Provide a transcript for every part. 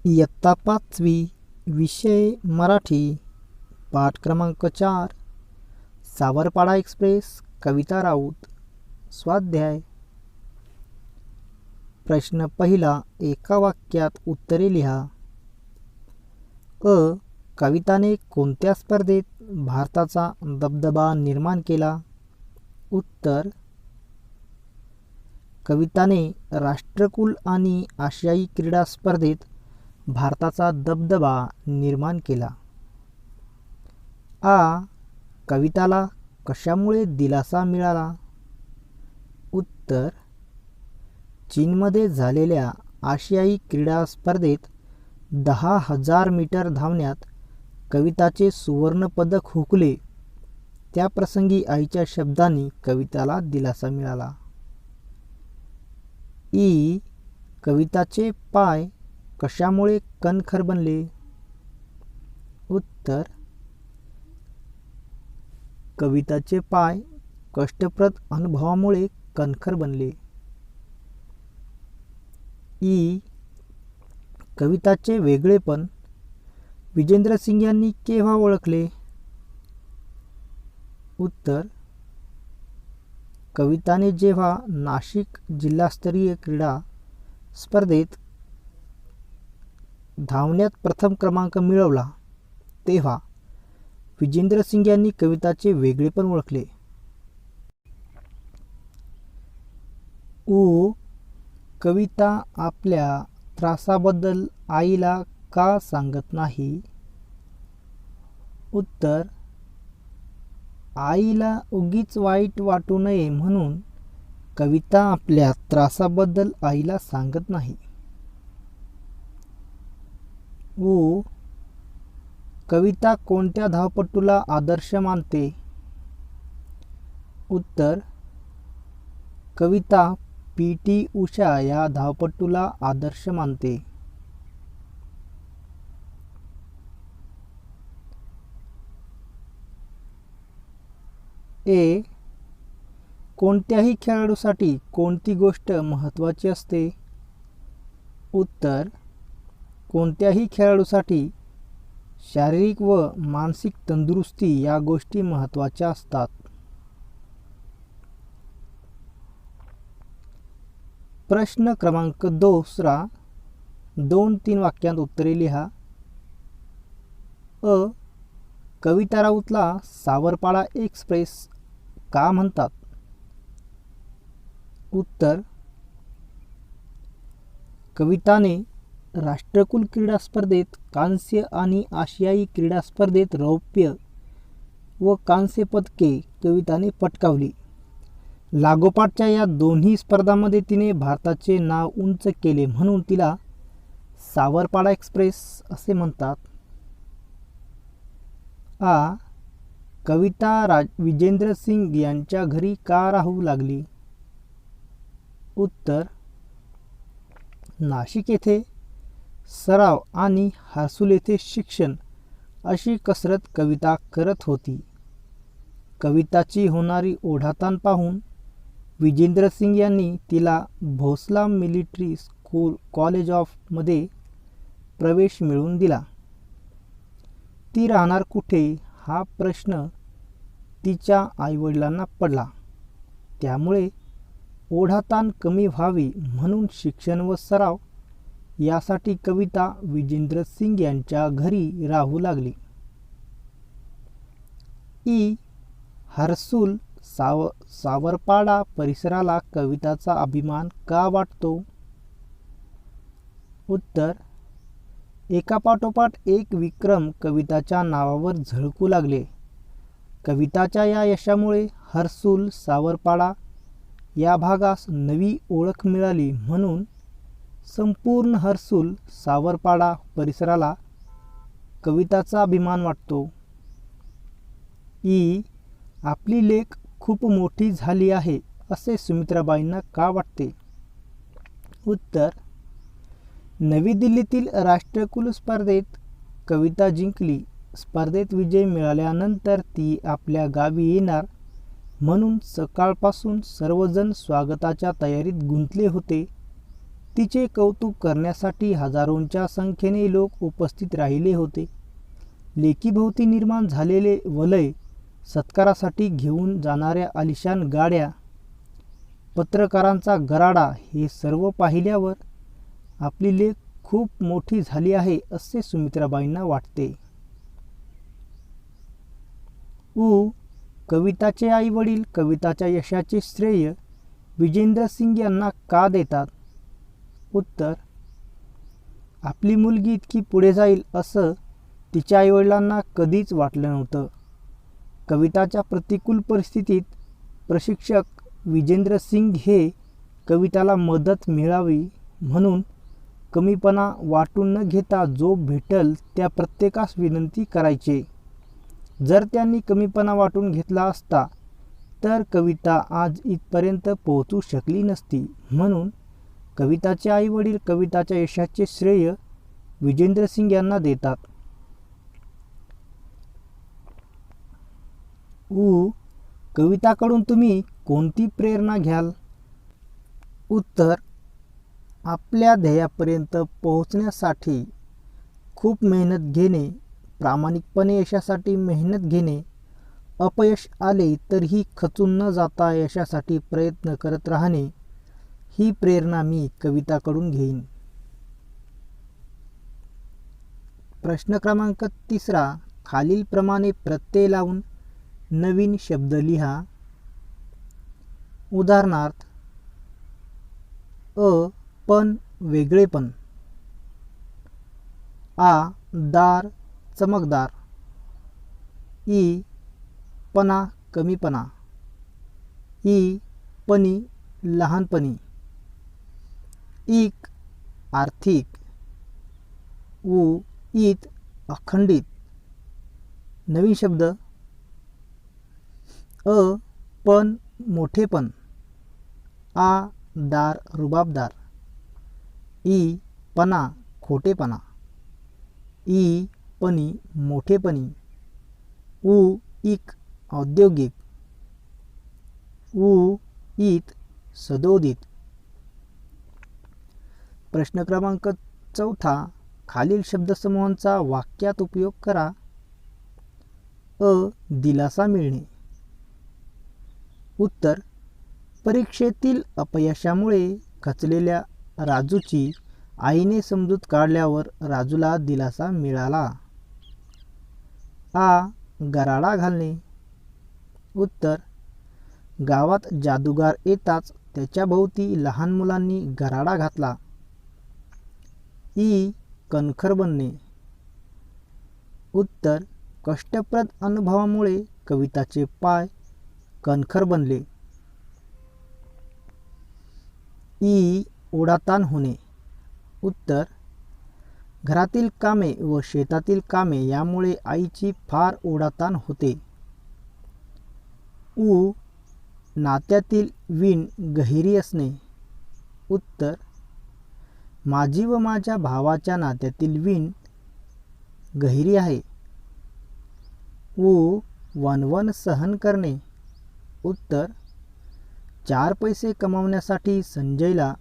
इयत्ता 5वी, विषय मराठी, पाठ क्रमांक 4, सावरपाडा एक्सप्रेस, कविता राऊत. स्वाध्याय. प्रश्न पहिला, एका वाक्यात उत्तरे लिहा. कविताने कोणत्या स्पर्धेत भारताचा दबदबा निर्माण केला? उत्तर, कविताने राष्ट्रकुल आणि आशियाई क्रीडा स्पर्धेत भारताचा दबदबा निर्माण केला. कविताला कशामुळे दिलासा मिळाला? उत्तर, चीनमध्ये झालेल्या आशियाई क्रीडा स्पर्धेत 10,000 मीटर धावण्यात कविताचे सुवर्ण पदक हुकले. त्या प्रसंगी आईच्या शब्दांनी कविताला दिलासा मिळाला. कविताचे पाय कशामुळे कणखर बनले? उत्तर, कविताचे पाय कष्टप्रद अनुभवामुळे कणखर बनले. कविताचे वेगळेपण विजेंद्र सिंग यांनी केव्हा ओळखले? उत्तर, कविताने जेव्हा नाशिक जिल्हास्तरीय क्रीडा स्पर्धेत धावण्यात प्रथम क्रमांक मिळवला तेव्हा विजेंद्र सिंग यांनी कविताचे वेगळेपण ओळखले. कविता आपल्या त्रासाबद्दल आईला का सांगत नाही? उत्तर, आईला उगीच वाईट वाटू नये म्हणून कविता आपल्या त्रासाबद्दल आईला सांगत नाही. कविता कोणत्या धावपटूला आदर्श मानते? उत्तर, कविता पी.टी. उषा या धावपटूला आदर्श मानते. कोणत्याही खेळाडूसाठी कोणती गोष्ट महत्त्वाची असते? उत्तर, कोणत्याही खेळाडूसाठी शारीरिक व मानसिक तंदुरुस्ती या गोष्टी महत्त्वाच्या असतात. प्रश्न क्रमांक 2, 2-3 वाक्यांत उत्तरे लिहा. कविता राऊतला सावरपाडा एक्सप्रेस का म्हणतात? उत्तर, कविताने राष्ट्रकुल क्रीडा स्पर्धेत कांस्य आणि आशियाई क्रीडा स्पर्धेत रौप्य व कांस्य पदके कविताने पटकावली. लागोपाठच्या या दोन्ही स्पर्धांमध्ये तिने भारताचे नाव उंच केले म्हणून तिला सावरपाडा एक्सप्रेस असे म्हणतात. कविता विजेंद्र सिंग यांच्या घरी का राहू लागली? उत्तर, नाशिक येथे सराव आणि हर्सुल येथे शिक्षण अशी कसरत कविता करत होती. कविताची होणारी ओढाताण पाहून विजेंद्र सिंग यांनी तिला Bhonsala military school college of मध्ये प्रवेश मिळवून दिला. ती राहणार कुठे हा प्रश्न तिच्या आईवडिलांना पडला. त्यामुळे ओढाताण कमी व्हावी म्हणून शिक्षण व सराव यासाठी कविता विजेंद्र सिंग यांच्या घरी राहू लागली. हर्सुल सावरपाडा परिसराला कविताचा अभिमान का वाटतो? उत्तर, एकापाठोपाठ एक विक्रम कविताच्या नावावर झळकू लागले. कविताच्या या यशामुळे हर्सुल सावरपाडा या भागास नवी ओळख मिळाली म्हणून संपूर्ण हर्सुल सावरपाडा परिसराला कविताचा अभिमान वाटतो. आपली लेक खूप मोठी झाली आहे असे सुमित्राबाईंना का वाटते? उत्तर, नवी दिल्लीतील राष्ट्रकुल स्पर्धेत कविता जिंकली. स्पर्धेत विजय मिळाल्यानंतर ती आपल्या गावी येणार म्हणून सकाळपासून सर्वजण स्वागताच्या तयारीत गुंतले होते. तिचे कौतुक करण्यासाठी हजारोंच्या संख्येने लोक उपस्थित राहिले होते. लेकीभोवती निर्माण झालेले वलय, सत्कारासाठी घेऊन जाणाऱ्या आलिशान गाड्या, पत्रकारांचा गराडा हे सर्व पाहिल्यावर आपली लेक खूप मोठी झाली आहे असे सुमित्राबाईंना वाटते. कविताचे आई वडील कविताच्या यशाचे श्रेय विजेंद्र सिंग यांना का देतात? उत्तर: आपली मुलगी इतकी पुढे जाईल असं तिच्या आईवडिलांना कधीच वाटलं नव्हतं. कविताच्या प्रतिकूल परिस्थितीत प्रशिक्षक विजेंद्र सिंग हे कविताला मदत मिळावी म्हणून कमीपणा वाटून न घेता जो भेटल त्या प्रत्येकास विनंती करायचे. जर त्यांनी कमीपणा वाटून घेतला असता तर कविता आज इथपर्यंत पोहोचू शकली नसती. म्हणून कविताचे आई वडील कविताच्या यशाचे श्रेय विजेंद्र सिंग यांना देतात. कविताकडून तुम्ही कोणती प्रेरणा घ्याल? उत्तर: आपल्या ध्येयापर्यंत पोहोचण्यासाठी खूप मेहनत घेणे, प्रामाणिकपणे यशासाठी मेहनत घेणे, अपयश आले तरीही खचून न जाता यशासाठी प्रयत्न करत राहणे, ही प्रेरणा मी कविताकडून घेईन. प्रश्न क्रमांक 3. खालीलप्रमाणे प्रत्यय लावून नवीन शब्द लिहा. उदाहरणार्थ: पण वेगळेपण, दार चमकदार, पणा कमीपणा, पणी लहानपणी, आर्थिक, ईत अखंडित. नवीन शब्द: पण मोठेपण, दार रुबाबदार, पणा खोटेपणा, पणी मोठेपणी, औद्योगिक, ईत सदोदित. प्रश्न क्रमांक 4. खालील शब्दसमूहांचा वाक्यात उपयोग करा. दिलासा मिळणे. उत्तर: परीक्षेतील अपयशामुळे खचलेल्या राजूची आईने समजूत काढल्यावर राजूला दिलासा मिळाला. गराडा घालणे. उत्तर: गावात जादूगार येताच त्याच्या भोवती लहान मुलांनी गराडा घातला. कणखर बनणे. उत्तर: कष्टप्रद अनुभवामुळे कविताचे पाय कणखर बनले. ओढाताण होणे. उत्तर: घरातील कामे व शेतातील कामे यामुळे आईची फार ओढाताण होते. नात्यातील वीण गहिरी असणे. उत्तर: माझी व माझ्या भावाच्या नात्यातील वीण गहिरी आहे. वणवण सहन करणे. उत्तर: 4 पैसे कमावण्यासाठी संजयला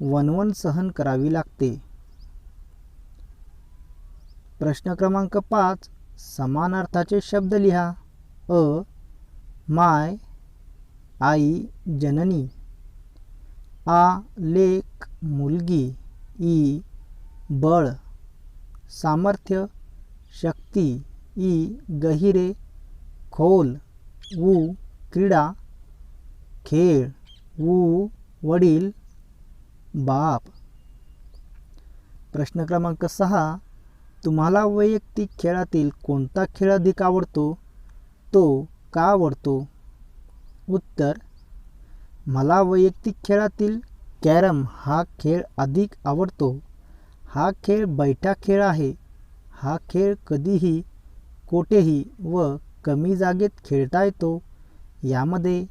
वणवण सहन करावी लागते. प्रश्न क्रमांक 5. समान अर्थाचे शब्द लिहा. माय आई जननी, लेक मुलगी, बळ सामर्थ्य, शक्ती, गहिरे खोल, क्रीडा खेळ, वडील बाप. प्रश्न क्रमांक 6. तुम्हाला वैयक्तिक खेळातील कोणता खेळ अधिक आवडतो? तो का आवडतो? उत्तर: मला वैयक्तिक खेळातील कॅरम हा खेळ अधिक आवडतो. हा खेळ बैठा खेळ आहे. हा खेळ कधीही, कोठेही व कमी जागेत खेळता येतो. यामध्ये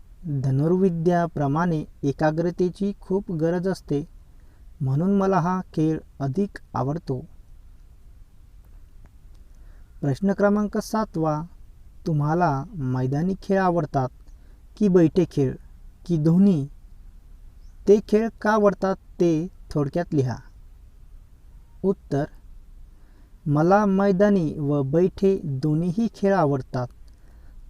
धनुर्विद्याप्रमाणे एकाग्रतेची खूप गरज असते. म्हणून मला हा खेळ अधिक आवडतो. प्रश्न क्रमांक 7. तुम्हाला मैदानी खेळ आवडतात की बैठे खेळ की दोन्ही? ते खेळ का आवडतात ते थोडक्यात लिहा. उत्तर: मला मैदानी व बैठे दोन्हीही खेळ आवडतात.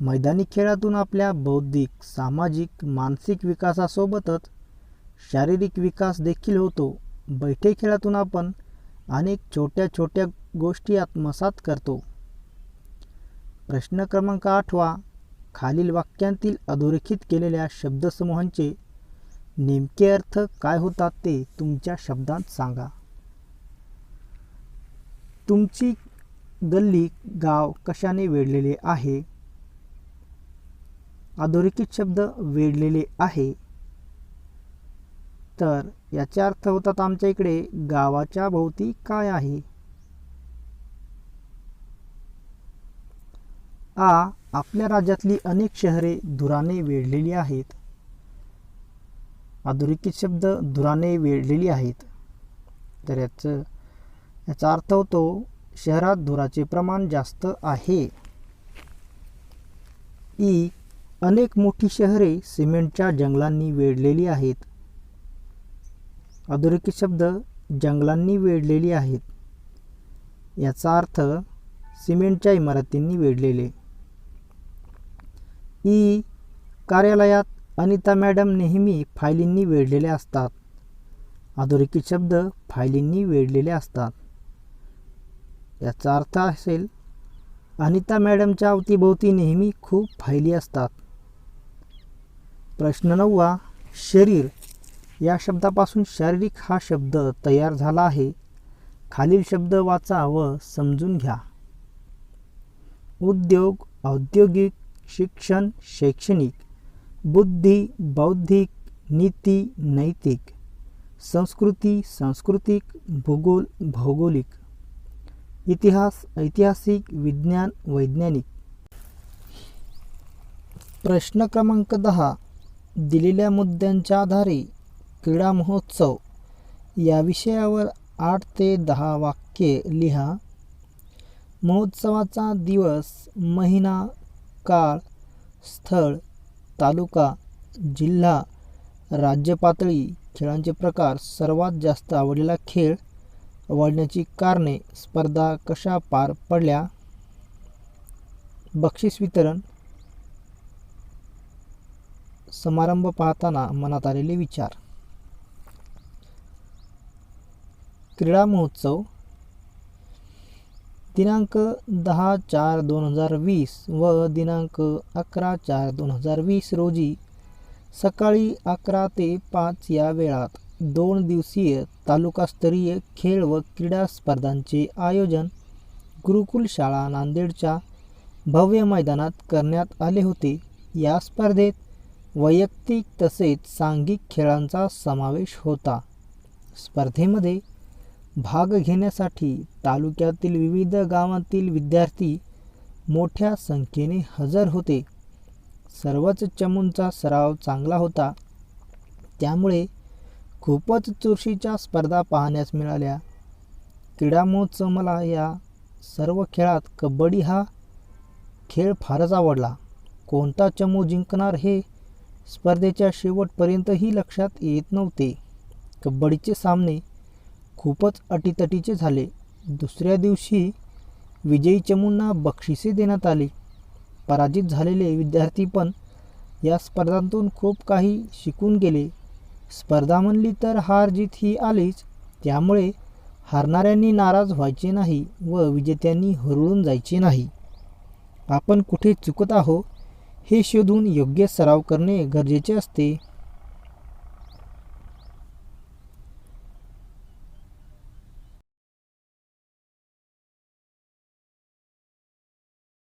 मैदानी खेळातून आपल्या बौद्धिक, सामाजिक, मानसिक विकासासोबतच शारीरिक विकास देखील होतो. बैठे खेळातून आपण अनेक छोट्या छोट्या गोष्टी आत्मसात करतो. प्रश्न क्रमांक 8. खालील वाक्यांतील अधोरेखित केलेल्या शब्दसमूहांचे नेमके अर्थ काय होतात ते तुमच्या शब्दांत सांगा. तुमची गल्ली, गाव कशाने वेढलेले आहे? अधोरेखित शब्द वेढलेले आहे. तर याचे अर्थ होतात आमच्या इकडे गावाच्या भोवती काय आहे? आपल्या राज्यातली अनेक शहरे धुराने वेढलेली आहेत. अधोरेखित शब्द धुराने वेढलेली आहेत. तर याचा अर्थ होतो शहरात धुराचे प्रमाण जास्त आहे. अनेक मोठी शहरे सिमेंटच्या जंगलांनी वेढलेली आहेत. अधोरेखित शब्द जंगलांनी वेढलेली आहेत. याचा अर्थ सिमेंटच्या इमारतींनी वेढलेले. कार्यालयात अनिता मॅडम नेहमी फायलींनी वेढलेले असतात. अधोरेखित शब्द फायलींनी वेढलेले असतात. याचा अर्थ असेल अनिता मॅडमच्या अवतीभोवती नेहमी खूप फायली असतात. प्रश्न 9. शरीर या शब्दापासून शारीरिक हा शब्द तयार झाला आहे. खालील शब्द वाचा व समजून घ्या. उद्योग, औद्योगिक, शिक्षण, शैक्षणिक, बुद्धी, बौद्धिक, नीती, नैतिक, संस्कृती, सांस्कृतिक, भूगोल, भौगोलिक, इतिहास, ऐतिहासिक, विज्ञान, वैज्ञानिक. प्रश्न क्रमांक 10. दिलेल्या मुद्द्यांच्या आधारे क्रीडा महोत्सव या विषयावर 8 ते 10 वाक्ये लिहा. महोत्सवाचा दिवस, महिना, काळ, स्थळ, तालुका, जिल्हा, राज्य पातळी, खेळांचे प्रकार, सर्वात जास्त आवडलेला खेळ, आवडण्याची कारणे, स्पर्धा कशा पार पडल्या, बक्षीस वितरण, समारंभ पाहताना मनात आलेले विचार. क्रीडा महोत्सव दिनांक 10/4/2020 व दिनांक 11/4/2020 रोजी सकाळी 11 ते 5 या वेळात 2 दिवसीय तालुकास्तरीय खेळ व क्रीडा स्पर्धांचे आयोजन गुरुकुल शाळा नांदेडच्या भव्य मैदानात करण्यात आले होते. या स्पर्धेत वैयक्तिक तसेच सांघिक खेळांचा समावेश होता. स्पर्धेमध्ये भाग घेण्यासाठी तालुक्यातील विविध गावांतील विद्यार्थी मोठ्या संख्येने हजर होते. सर्वच चमूंचा सराव चांगला होता, त्यामुळे खूपच चुरशीच्या स्पर्धा पाहण्यास मिळाल्या. क्रीडा महोत्सव मला या सर्व खेळात कबड्डी हा खेळ फारच आवडला. कोणता चमू जिंकणार हे स्पर्धेच्या शेवटपर्यंतही लक्षात येत नव्हते. कबड्डीचे सामने खूपच अटीतटीचे झाले. दुसऱ्या दिवशी विजयी चमूंना बक्षिसे देण्यात आली. पराजित झालेले विद्यार्थी पण या स्पर्धांतून खूप काही शिकून गेले. स्पर्धा म्हणली तर हार जीत ही आलीच, त्यामुळे हारणाऱ्यांनी नाराज व्हायचे नाही व विजेत्यांनी हुरळून जायचे नाही. आपण कुठे चुकत आहोत हे शोधून योग्य सराव करणे गरजेचे असते.